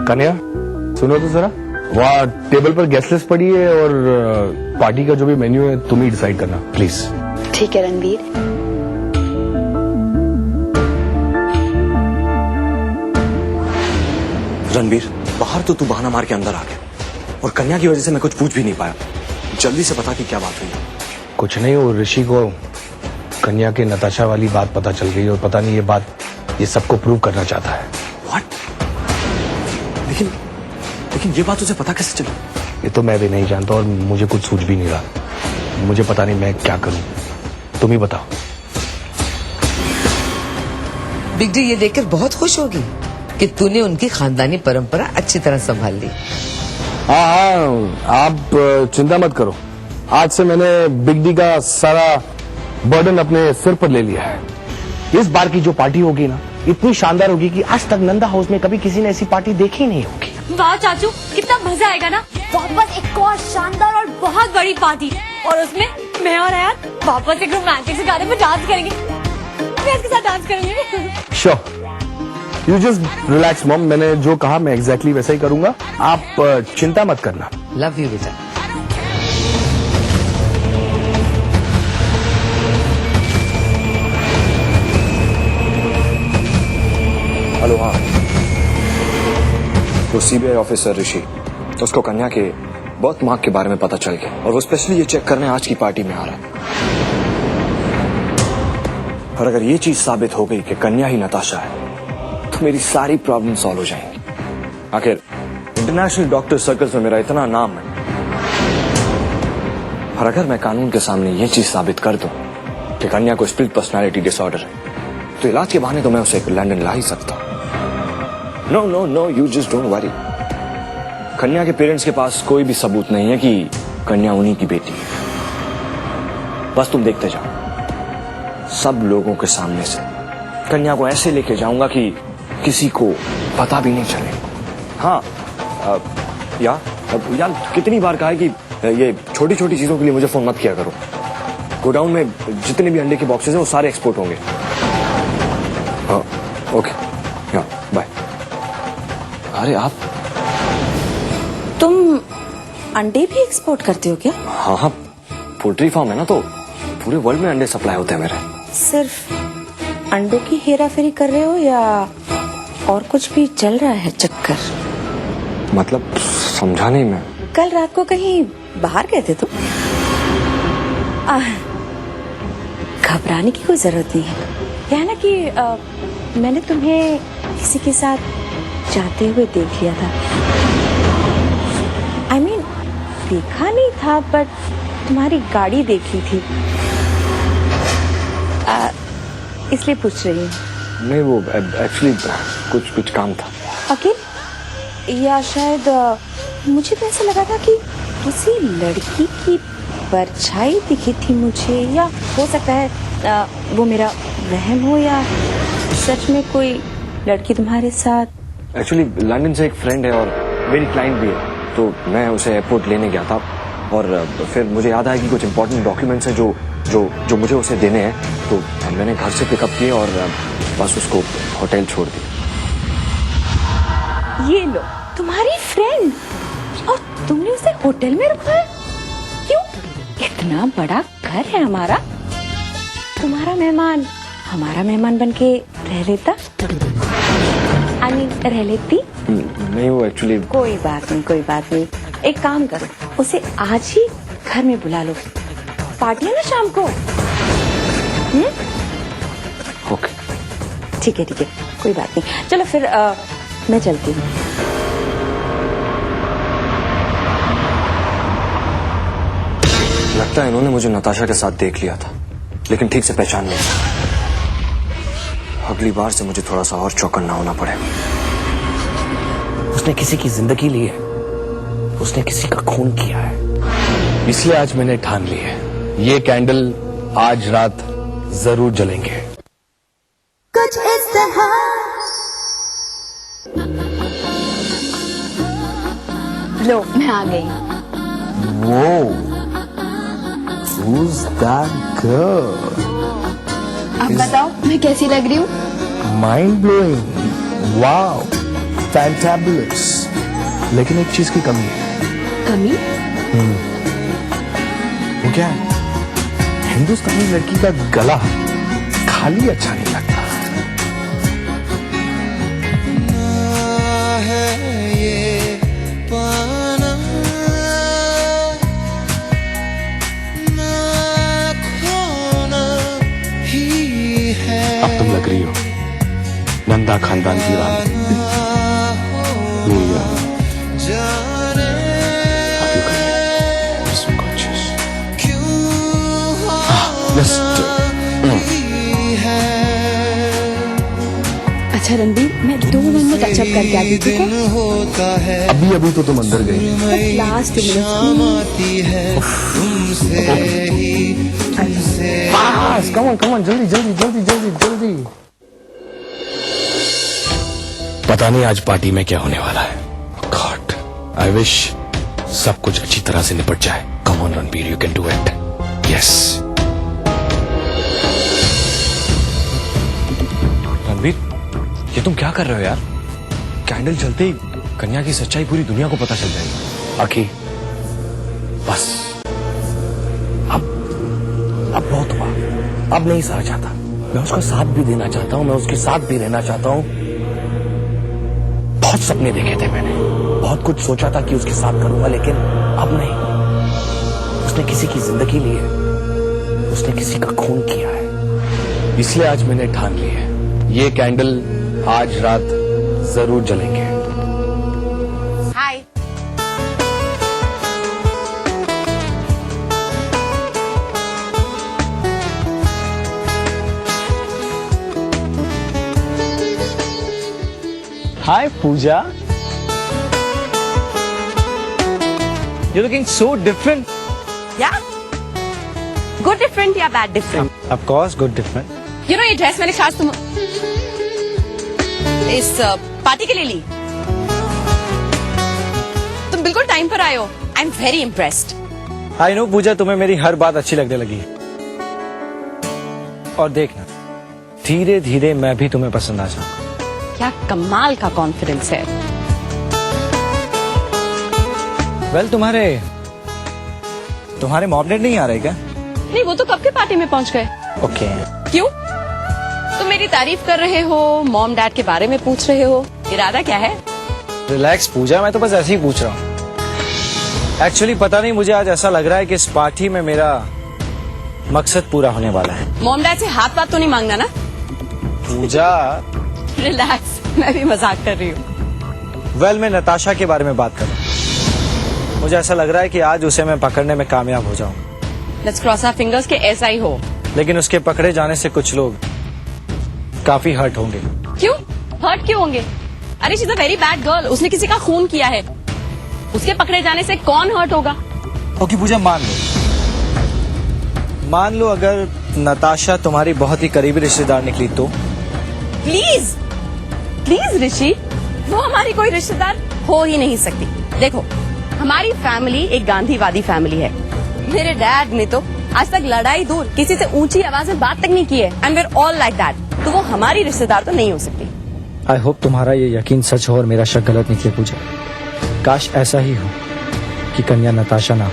कन्या सुनो तो जरा, वहाँ टेबल पर गेस्ट लिस्ट पड़ी है और पार्टी का जो भी मेन्यू है तुम ही डिसाइड करना प्लीज। ठीक है रणवीर। रणवीर, बाहर तो तू बहाना मार के अंदर आ गया और कन्या की वजह से मैं कुछ पूछ भी नहीं पाया। जल्दी से बता कि क्या बात हुई। कुछ नहीं, वो ऋषि को कन्या के नताशा वाली बात पता चल गई और पता नहीं ये बात ये सबको प्रूव करना चाहता है। What? लेकिन ये बात उसे पता कैसे चली? ये तो मैं भी नहीं जानता और मुझे कुछ सूझ भी नहीं रहा। मुझे पता नहीं मैं क्या करूं, तुम ही बताओ। बिग डी ये देखकर बहुत खुश होगी कि तूने उनकी खानदानी परंपरा अच्छी तरह संभाल ली। हाँ, आप चिंता मत करो। आज से मैंने बिग डी का सारा बर्डन अपने सिर पर ले लिया है। इस बार की जो पार्टी होगी ना, इतनी शानदार होगी कि आज तक नंदा हाउस में कभी किसी ने ऐसी पार्टी देखी नहीं होगी। वाह चाचू, कितना मजा आएगा ना। वापस एक और शानदार और बहुत बड़ी पार्टी, और उसमें मैं और यार वापस एक रोमांटिक से गाने पे डांस करेंगे। मैं इसके साथ डांस करूंगी। Sure, you just relax mom. मैंने जो कहा मैं एग्जैक्टली वैसा ही करूंगा। आप चिंता मत करना। लव यू बेटा। हेलो, हाँ, वो सीबीआई ऑफिसर ऋषि, तो उसको कन्या के बर्थ मार्क के बारे में पता चल गया और वो स्पेशली ये चेक करने आज की पार्टी में आ रहा है। और अगर ये चीज साबित हो गई कि कन्या ही नताशा है तो मेरी सारी प्रॉब्लम सॉल्व हो जाएंगी। आखिर इंटरनेशनल डॉक्टर सर्कल्स में मेरा इतना नाम है, और अगर मैं कानून के सामने ये चीज साबित कर दूं कि कन्या को स्प्लिट पर्सनालिटी डिसऑर्डर है, तो इलाज के बहाने तो मैं उसे लंदन ला ही सकता हूं। No no no, you just don't worry. कन्या के पेरेंट्स के पास कोई भी सबूत नहीं है कि कन्या उन्हीं की बेटी है। बस तुम देखते जाओ, सब लोगों के सामने से कन्या को ऐसे लेके जाऊंगा कि किसी को पता भी नहीं चले। हाँ, यार कितनी बार कहा है कि ये छोटी छोटी चीजों के लिए मुझे फोन मत किया करो। गोडाउन में जितने भी अंडे के बॉक्सेस हैं वो सारे एक्सपोर्ट होंगे। Okay, bye. अरे आप, तुम अंडे भी एक्सपोर्ट करते हो क्या? हाँ, पोल्ट्री फार्म है ना, तो पूरे वर्ल्ड में अंडे सप्लाई होते हैं मेरे। सिर्फ अंडों की हेरा फेरी कर रहे हो या और कुछ भी चल रहा है चक्कर? मतलब समझा नहीं मैं। कल रात को कहीं बाहर गए थे तुम? घबराने की कोई जरूरत नहीं है। क्या है ना कि मैंने तुम्हें किसी के साथ जाते हुए देख लिया था। I mean, देखा नहीं था, बट तुम्हारी गाड़ी देखी थी, इसलिए पूछ रही हूँ। नहीं, वो एक्चुअली कुछ काम था। ओके, या शायद मुझे तो ऐसा लगा था कि किसी लड़की की परछाई दिखी थी मुझे, या हो सकता है वो मेरा वहम हो या सच में कोई लड़की तुम्हारे साथ। एक्चुअली लंदन से एक फ्रेंड है और मेरी क्लाइंट भी है, तो मैं उसे एयरपोर्ट लेने गया था और फिर मुझे याद आया कि कुछ इंपॉर्टेंट डॉक्यूमेंट्स हैं जो मुझे उसे देने हैं, तो मैंने घर से पिकअप किए और बस उसको होटल छोड़ दिया। ये लो, तुम्हारी फ्रेंड, और तुमने उसे होटल में रखा है? क्यों? इतना बड़ा घर है हमारा, तुम्हारा मेहमान हमारा मेहमान बनके रह लेता। रह लेती? नहीं, वो एक्चुअली। कोई बात नहीं। एक काम करो, उसे आज ही घर में बुला लो। पार्टी है ना शाम को? ओके, ठीक है, कोई बात नहीं। चलो फिर मैं चलती हूँ। लगता है इन्होंने मुझे नताशा के साथ देख लिया था, लेकिन ठीक से पहचान नहीं सका। अगली बार से मुझे थोड़ा सा और चौकन्ना होना पड़ेगा। उसने किसी की जिंदगी ली है, उसने किसी का खून किया है, इसलिए आज मैंने ठान ली है, ये कैंडल आज रात जरूर जलेंगे। कुछ इस तरह। लो, मैं आ गई। वो Who's that girl? अब बताओ मैं कैसी लग रही हूँ? Mind blowing. Wow. फैंटाबुलस, लेकिन एक चीज की कमी है। कमी? वो क्या है? हिंदुस्तानी लड़की का गला खाली अच्छा नहीं लगता। अब तुम लग रही हो नंदा खानदान की रानी। अच्छा रणबीर, मैं 2 मिनट में टचअप करके आती, ठीक है? अभी अभी तो तुम अंदर गई। Last minute. कम ऑन जल्दी जल्दी जल्दी जल्दी जल्दी। पता नहीं आज पार्टी में क्या होने वाला है। गॉड, आई विश सब कुछ अच्छी तरह से निपट जाए। Come on Ranbir, you can do it. Yes. Ranbir, ये तुम क्या कर रहे हो यार? कैंडल जलते ही कन्या की सच्चाई पूरी दुनिया को पता चल जाएगी। आखी, बस अब बहुत हुआ। अब नहीं सहा चाहता। मैं उसका साथ भी देना चाहता हूँ, मैं उसके साथ भी रहना चाहता हूँ। बहुत सपने देखे थे मैंने, बहुत कुछ सोचा था कि उसके साथ करूंगा, लेकिन अब नहीं। उसने किसी की जिंदगी ली है, उसने किसी का खून किया है। इसलिए आज मैंने ठान ली है, ये कैंडल आज रात जरूर जलेंगे। हाय। Hi, Pooja. You're looking so different. Yeah? Good different या bad different? Of course, good different. You know ये ड्रेस मैंने खास तुम इस पार्टी के लिए ली। तुम बिल्कुल टाइम पर आए हो। I am very impressed. I know, Pooja, तुम्हें मेरी हर बात अच्छी लगने लगी है। और देखना, धीरे धीरे मैं भी तुम्हें पसंद आ जाऊंगा। क्या कमाल का कॉन्फिडेंस है। वेल, तुम्हारे मॉम डैड नहीं आ रहे क्या? नहीं, वो तो कब के पार्टी में पहुंच गए। ओके। क्यों? तुम मेरी तारीफ कर रहे हो, मॉम डैड के बारे में पूछ रहे हो, इरादा क्या है? रिलैक्स पूजा, मैं तो बस ऐसे ही पूछ रहा हूँ। एक्चुअली पता नहीं, मुझे आज ऐसा लग रहा है कि इस पार्टी में मेरा मकसद पूरा होने वाला है। मॉम डैड से हाथ तो नहीं मांगना ना? पूजा, रिलैक्स, मैं भी मजाक कर रही हूँ। वेल, मैं नताशा के बारे में बात कर रहा हूँ। मुझे ऐसा लग रहा है कि आज उसे मैं पकड़ने में कामयाब हो जाऊँ। लेट्स क्रॉस आवर फिंगर्स के ऐसा ही हो। लेकिन उसके पकड़े जाने से कुछ लोग काफी हर्ट होंगे। क्यों? हर्ट क्यों होंगे? अरे she is a very bad girl, उसने किसी का खून किया है। उसके पकड़े जाने से कौन हर्ट होगा? ओके पूजा, मान लो अगर नताशा तुम्हारी बहुत ही करीबी रिश्तेदार निकली तो? प्लीज प्लीज ऋषि, वो हमारी कोई रिश्तेदार हो ही नहीं सकती। देखो, हमारी फैमिली एक गांधीवादी फैमिली है। मेरे डैड ने तो आज तक लड़ाई दूर, किसी से ऊंची आवाज में बात तक नहीं की है। And we are all like that. तो वो हमारी रिश्तेदार तो नहीं हो सकती। आई होप तुम्हारा ये यकीन सच हो और मेरा शक गलत निकले पूजा। काश ऐसा ही हो कि कन्या नताशा ना हो।